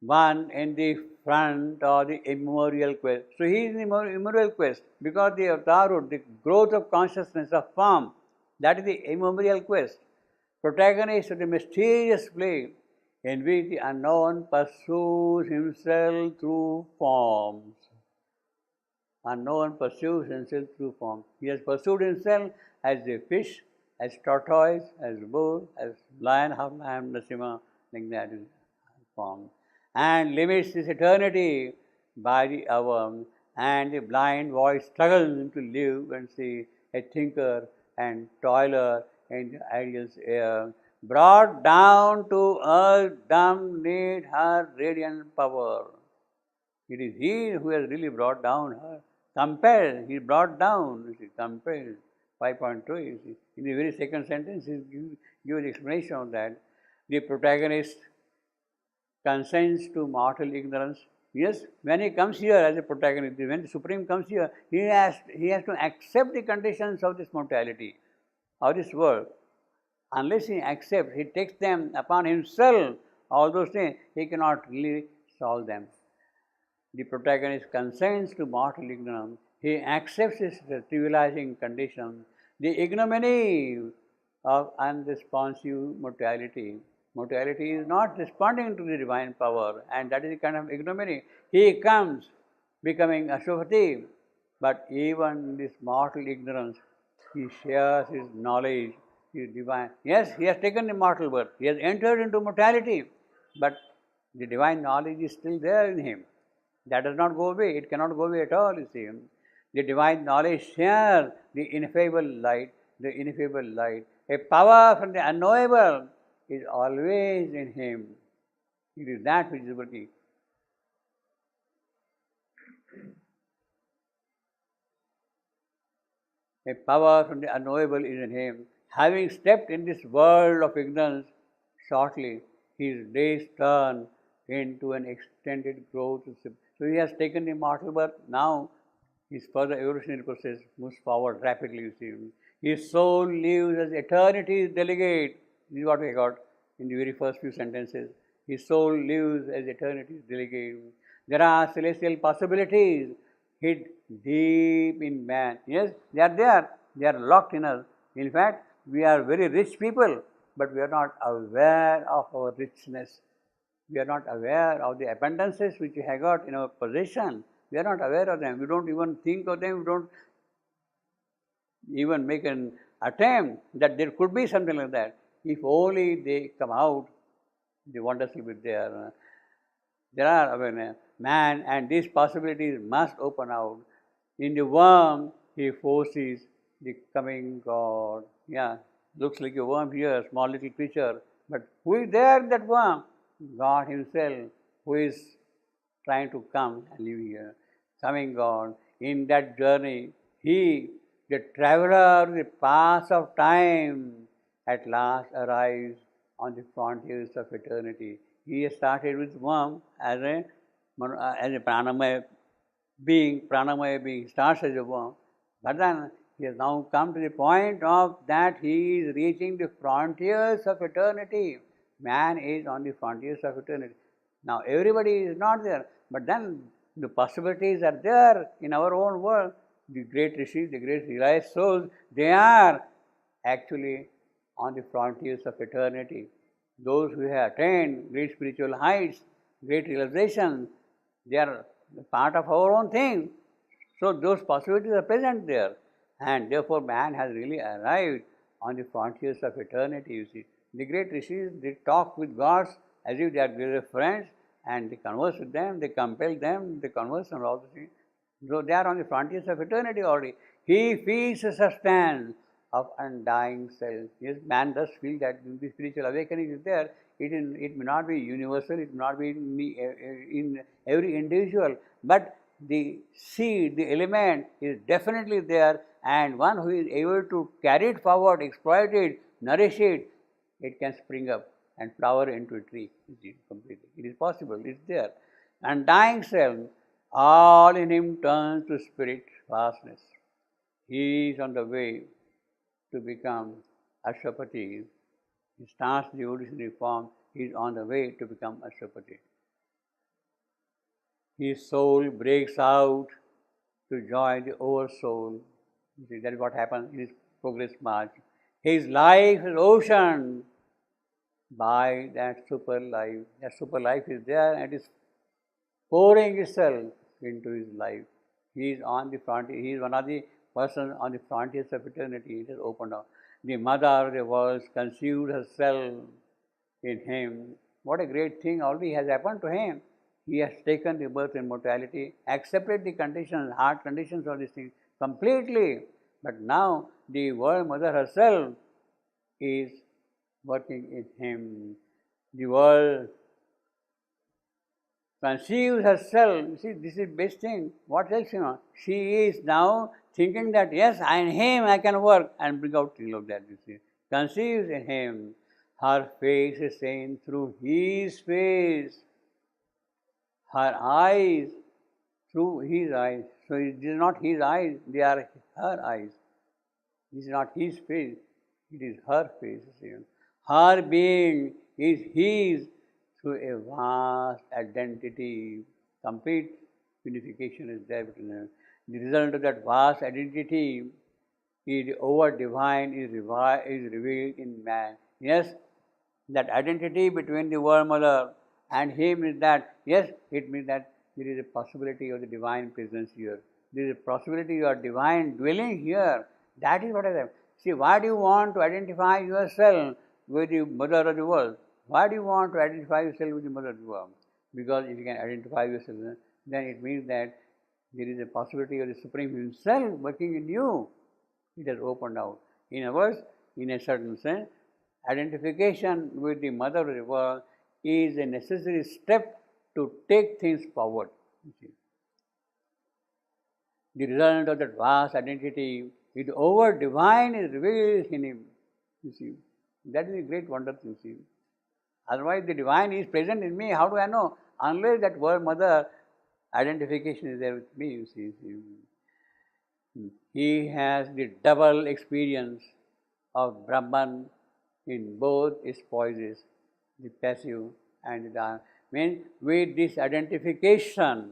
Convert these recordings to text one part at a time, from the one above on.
one in the front or the immemorial quest. So he is in the immemorial quest because the avatarhood, the growth of consciousness of form, that is the immemorial quest. Protagonist of the mysterious play in which the unknown pursues himself through forms. Unknown pursues himself through form. He has pursued himself as a fish, as tortoise, as bull, as lion, half lion, Nasima, like that in form. And limits this eternity by the hour, and the blind voice struggles to live and see a thinker and toiler in the ideal's air, brought down to earth, dumb need her radiant power. It is he who has really brought down her. Compelled, he brought down, you see, compelled. 5.2, you see. In the very second sentence, he gives explanation of that. The protagonist consents to mortal ignorance. Yes, when he comes here as a protagonist, when the Supreme comes here, he has to accept the conditions of this mortality, of this world. Unless he accepts, he takes them upon himself, all those things, he cannot really solve them. The protagonist consents to mortal ignorance. He accepts his trivializing condition, the ignominy of unresponsive mortality. Mortality is not responding to the divine power, and that is the kind of ignominy. He comes becoming Ashwapati, but even in this mortal ignorance, he shares his knowledge, his divine. Yes, he has taken the mortal birth, he has entered into mortality, but the divine knowledge is still there in him. That does not go away, it cannot go away at all, you see. The divine knowledge shares the ineffable light, A power from the unknowable is always in him. It is that which is working. A power from the unknowable is in him. Having stepped in this world of ignorance, shortly his days turn into an extended growth. So he has taken the mortal birth. Now his further evolutionary process moves forward rapidly, you see. His soul lives as eternity's delegate. This is what we got in the very first few sentences. His soul lives as eternity's delegate. There are celestial possibilities hid deep in man. Yes, they are there. They are locked in us. In fact, we are very rich people, but we are not aware of our richness. We are not aware of the abundances which we have got in our possession. We are not aware of them. We don't even think of them. We don't even make an attempt that there could be something like that. If only they come out, the wonders will be there. There are awareness. Man and these possibilities must open out. In the worm, he foresees the coming God. Yeah, looks like a worm here, small little creature. But who is there in that worm? God himself, who is trying to come and live here. Coming God. In that journey, he, the traveler of the path of time, at last arrives on the frontiers of eternity. He started with worm as a pranamaya being starts as a worm. But then he has now come to the point of that he is reaching the frontiers of eternity. Man is on the frontiers of eternity. Now everybody is not there, but then the possibilities are there in our own world. The great rishis, the great realized souls, they are actually on the frontiers of eternity. Those who have attained great spiritual heights, great realizations, they are part of our own thing. So those possibilities are present there. And therefore man has really arrived on the frontiers of eternity, you see. The great rishis, they talk with gods as if they are their friends, and they converse with them, they compel them, they converse and all the things. So they are on the frontiers of eternity already. He feels a substance of undying self. Yes, man does feel that the spiritual awakening is there. It may not be universal, it may not be in every individual, but the seed, the element is definitely there, and one who is able to carry it forward, exploit it, nourish it, it can spring up and flower into a tree. Completely. It is possible, it is there. Undying self, all in him turns to spirit vastness. He is on the way to become Ashwapati. He starts the evolutionary form, he is on the way to become Ashwapati. his soul breaks out to join the oversoul. You see, that is what happens in his progress march. His life is oceaned by that super life. That super life is there and is pouring itself into his life. He is on the frontier. He is one of the persons on the frontiers of eternity. It is opened up. The mother of the world conceived herself in him. What a great thing already has happened to him. He has taken the birth and mortality, accepted the conditions, hard conditions of this thing completely. But now the world mother herself is working in him. The world conceives herself. You see, this is best thing. What else, She is now thinking that, yes, in him I can work and bring out things like that, you see. Conceives in him. Her face is seen through his face. Her eyes through his eyes. So it is not his eyes, they are her eyes. It is not his face, it is her face. Her being is his through a vast identity. Complete unification is there between them. The result of that vast identity is the over divine is revealed in man. Yes, that identity between the world mother and him is that, yes, it means that there is a possibility of the divine presence here. There is a possibility of divine dwelling here. That is what I say. See, why do you want to identify yourself with the mother of the world? Why do you want to identify yourself with the mother of the world? Because if you can identify yourself, then it means that there is a possibility of the Supreme Himself working in you. It has opened out. In other words, in a certain sense, identification with the mother of the world is a necessary step to take things forward. The result of that vast identity with over divine is revealed in him. You see, that is a great wonder. You see, otherwise the divine is present in me. How do I know? Unless that word mother identification is there with me. You see. He has the double experience of Brahman in both its poises, the passive and the dharma. Means with this identification,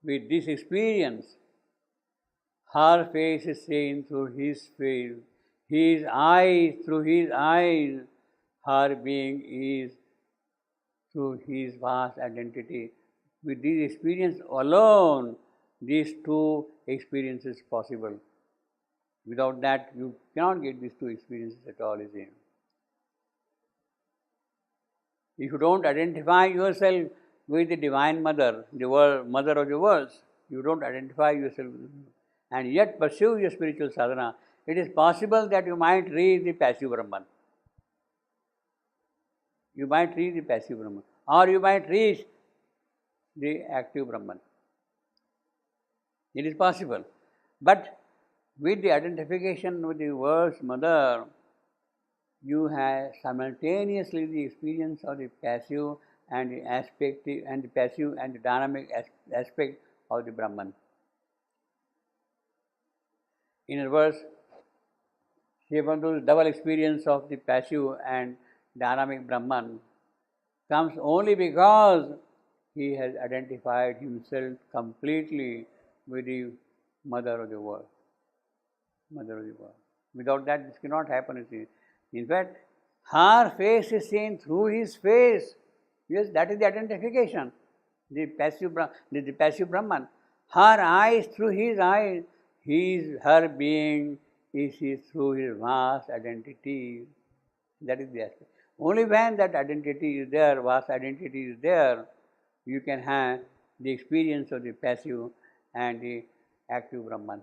with this experience, her face is seen through his face, his eyes through his eyes, her being is through his vast identity. With this experience alone, these two experiences possible. Without that, you cannot get these two experiences at all, is it? If you don't identify yourself with the Divine Mother, the world, Mother of the worlds, you don't identify yourself with her, and yet pursue your spiritual sadhana, it is possible that you might reach the passive Brahman. You might reach the passive Brahman, or you might reach the active Brahman. It is possible. But with the identification with the world's mother, you have simultaneously the experience of the passive and the aspect and the passive and the dynamic aspect of the Brahman. In other words, Shivandu's double experience of the passive and dynamic Brahman comes only because he has identified himself completely with the Mother of the world. Mother of the world. Without that, this cannot happen, you see. In fact, her face is seen through his face. Yes, that is the identification. The passive Brahman. Her eyes through his eyes. Her being is through his vast identity. That is the aspect. Only when that identity is there, vast identity is there, you can have the experience of the passive and the active Brahman.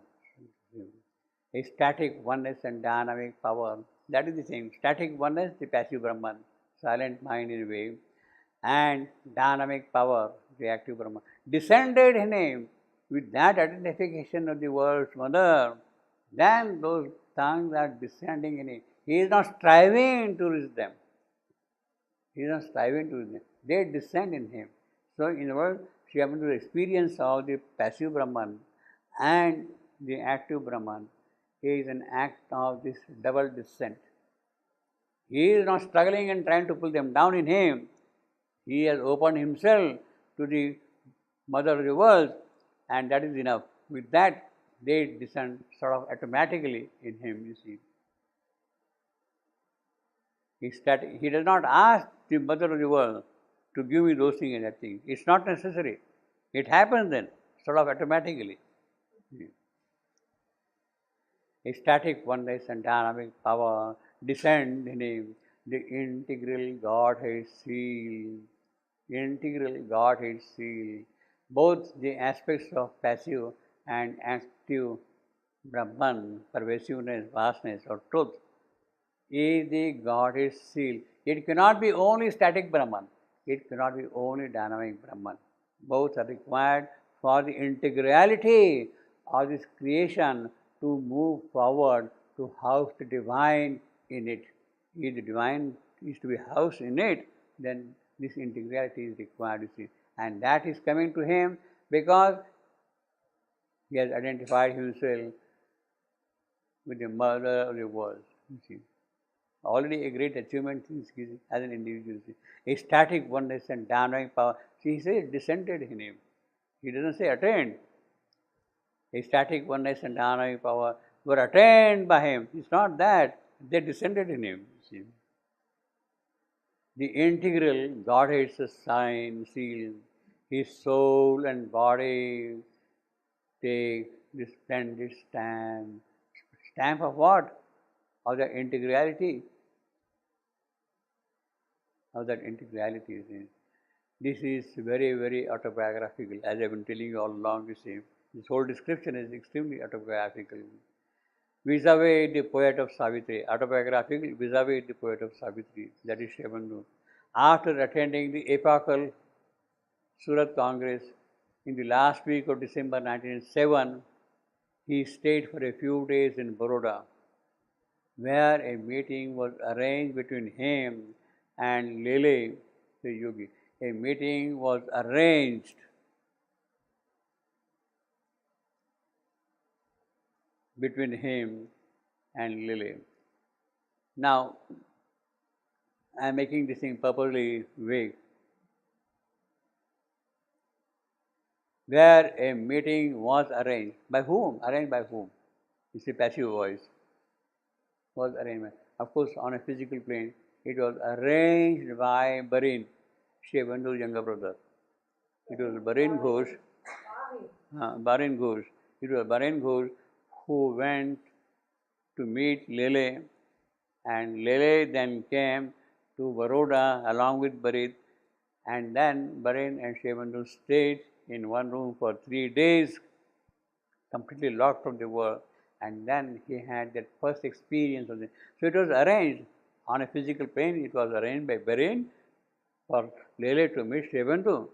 A static oneness and dynamic power, that is the same. Static oneness, the passive Brahman, silent mind in a way, and dynamic power, the active Brahman, descended in him with that identification of the world's mother. Then those tongues are descending in him. He is not striving to reach them. He is not striving to reach them. They descend in him. So, in other words, she happens to experience of the passive Brahman and the active Brahman is an act of this double descent. He is not struggling and trying to pull them down in him. He has opened himself to the mother of the world, and that is enough. With that, they descend sort of automatically in him, you see. He does not ask the mother of the world to give me those things and that thing. It's not necessary. It happens then, sort of automatically. A static oneness and dynamic power descend in him, the integral Godhead seal. Integral Godhead seal. Both the aspects of passive and active Brahman, pervasiveness, vastness, or truth, is the Godhead seal. It cannot be only static Brahman. It cannot be only dynamic Brahman. Both are required for the integrality of this creation to move forward to house the divine in it. If the divine is to be housed in it, then this integrality is required, you see. And that is coming to him because he has identified himself with the mother of the world, you see. Already a great achievement as an individual. A static oneness and dynamic power. See, he says descended in him. He doesn't say attained. A static oneness and dynamic power were attained by him. It's not that. They descended in him. See. The integral Godhead's sign, seal, his soul and body take this splendid stamp. Stamp of what? Of the integrality. Of that integrality. This is very, very autobiographical, as I've been telling you all along, you see. This whole description is extremely autobiographical. Vis-a-vis the poet of Savitri, autobiographical vis-a-vis the poet of Savitri, that is Sri Aurobindo. After attending the epochal Surat Congress in the last week of December 1907, he stayed for a few days in Baroda, where a meeting was arranged between him and Lele, the yogi. A meeting was arranged between him and Lele. Now, I am making this thing purposely vague. Where a meeting was arranged. By whom? Arranged by whom? It's a passive voice. Was arranged. Of course, on a physical plane, it was arranged by Barin, Sri Aurobindo younger brother. It was Barin Ghosh. Barin Ghosh. It was Barin Ghosh who went to meet Lele, and Lele then came to Baroda along with Barit, and then Barin and Sri Aurobindo stayed in one room for 3 days, completely locked from the world, and then he had that first experience of it. So it was arranged on a physical plane, it was arranged by Barin for Lele to meet Sri Aurobindo,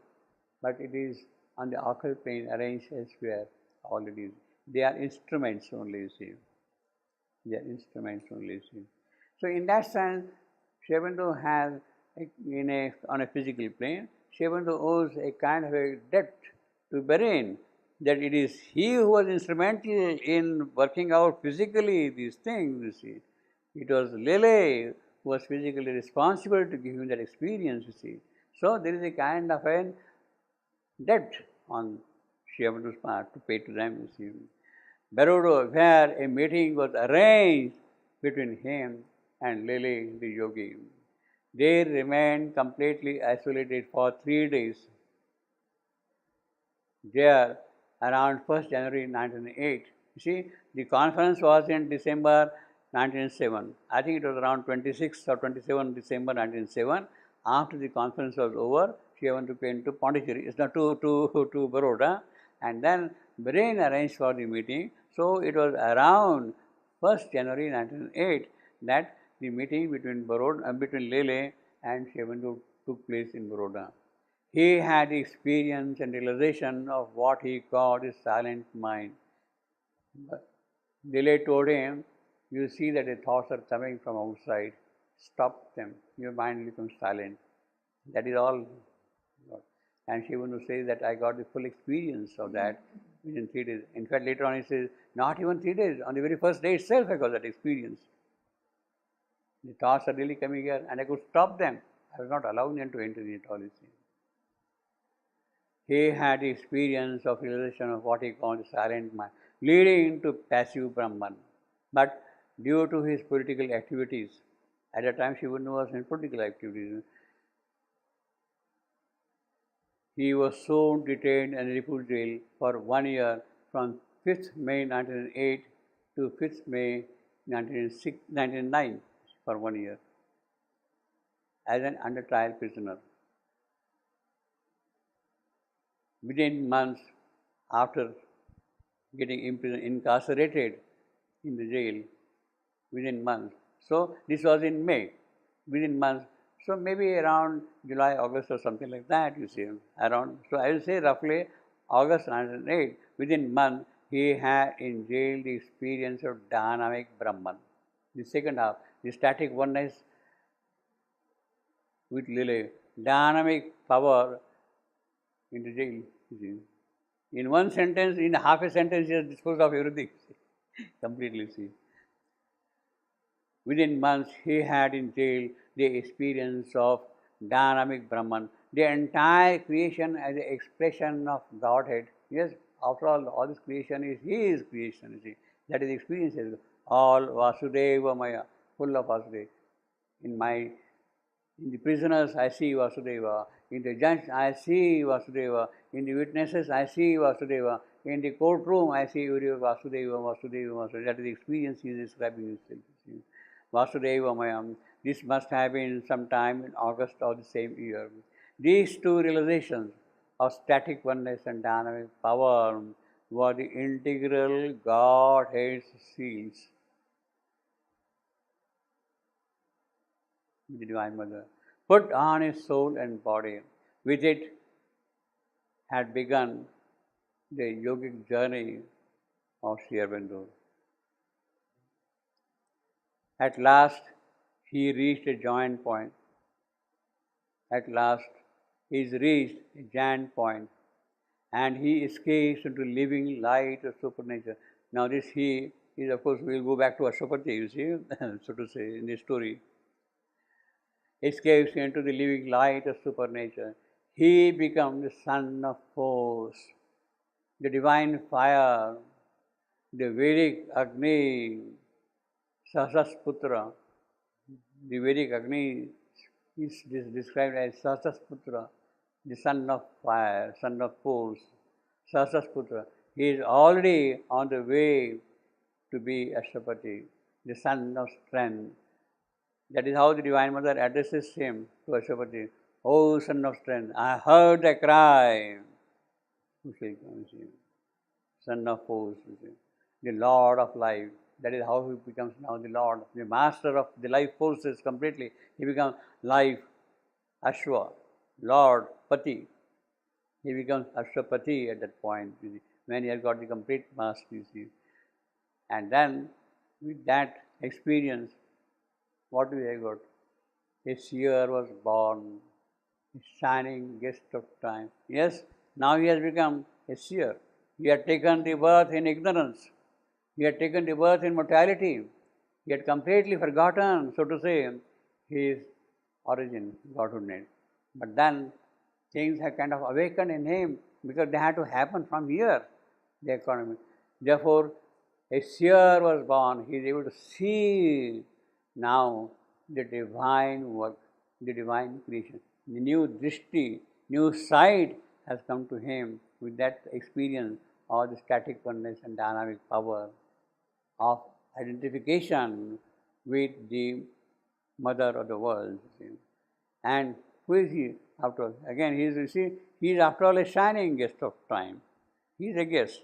but it is on the occult plane arranged elsewhere already. They are instruments only, you see. They are instruments only, you see. So in that sense, Sri Aurobindo has, on a physical plane, Sri Aurobindo owes a kind of a debt to Barin, that it is he who was instrumental in working out physically these things, you see. It was Lele who was physically responsible to give him that experience, you see. So there is a kind of a debt on Sri Aurobindo's part to pay to them, you see. Baroda, where a meeting was arranged between him and Lele the yogi. They remained completely isolated for 3 days. There, around 1st January 1908. You see, the conference was in December 1907. I think it was around 26th or 27th December 1907. After the conference was over, Sri Aurobindo came to Pondicherry, it's not to Baroda, and then Barin arranged for the meeting. So it was around 1st January 1908 that the meeting between between Lele and Sri Aurobindo took place in Baroda. He had the experience and realization of what he called his silent mind. Lele told him, you see that the thoughts are coming from outside, stop them, your mind becomes silent. That is all. And Sri Aurobindo says that I got the full experience of that within 3 days. In fact, later on he says, not even 3 days, on the very first day itself I got that experience. The thoughts are really coming here and I could stop them. I was not allowing them to enter in at all, you see. he had the experience of realization of what he called silent mind, leading to passive Brahman. But due to his political activities, at that time Shivananda was in political activities, he was soon detained and refugee jail for 1 year from 5th May 1908 to 5th May 1909 for 1 year as an under trial prisoner. Within months after getting incarcerated in the jail, within months. So this was in May, within months. So maybe around July, August or something like that, you see, around. So I will say roughly August 1908, within months, he had in jail the experience of dynamic Brahman. The second half, the static oneness with Lily, dynamic power in the jail. You see. In one sentence, in half a sentence, he has disposed of everything. Completely, see. Within months, he had in jail the experience of dynamic Brahman, the entire creation as an expression of Godhead. Yes, after all this creation is his creation, you see. That is experience. All Vasudeva Maya, full of Vasudeva. In the prisoners, I see Vasudeva. In the judge, I see Vasudeva. In the witnesses, I see Vasudeva. In the courtroom, I see Vasudeva, Vasudeva, Vasudeva. That is the experience he is describing himself. Vasudeva Mayam. This must have been sometime in August of the same year. These two realizations of static oneness and dynamic power were the integral Godhead's seals. The Divine Mother put on his soul and body. With it had begun the yogic journey of Sri Aurobindo. At last, he reached a joint point. At last, he is reached a giant point, and he escapes into living light of supernature. Now, this he is, of course, we will go back to Ashwapati, you see, so to say, in this story. Escapes into the living light of supernature. He becomes the son of force, the divine fire, the Vedic Agni, Sahasrasputra. The Vedic Agni is described as Sahasrasputra, the son of fire, son of force, Sahasrasputra. He is already on the way to be Ashwapati, the son of strength. That is how the Divine Mother addresses him to Ashwapati. O son of strength, I heard the cry. Son of force, the Lord of life. That is how he becomes now the Lord, the master of the life forces completely. He becomes life, Ashwa, Lord, Pati. He becomes Ashwapati at that point, when he has got the complete mastery. And then, with that experience, what do we have got? A seer was born, a shining guest of time. Yes, now he has become a seer. He had taken the birth in ignorance. He had taken the birth in mortality. He had completely forgotten, so to say, his origin, Godhood. But then things have kind of awakened in him because they had to happen from here, the economy. Therefore, a seer was born. He is able to see now the divine work, the divine creation. The new drishti, new sight has come to him with that experience of the static oneness and dynamic power of identification with the mother of the world. And who is he after all? Again, he is after all a shining guest of time. He is a guest.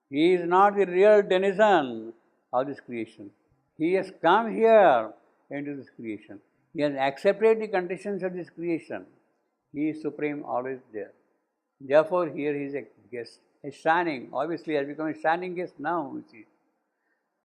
He is not the real denizen of this creation. He has come here into this creation. He has accepted the conditions of this creation. He is supreme, always there. Therefore, here he is a guest, a shining. Obviously, has become a shining guest now, you see.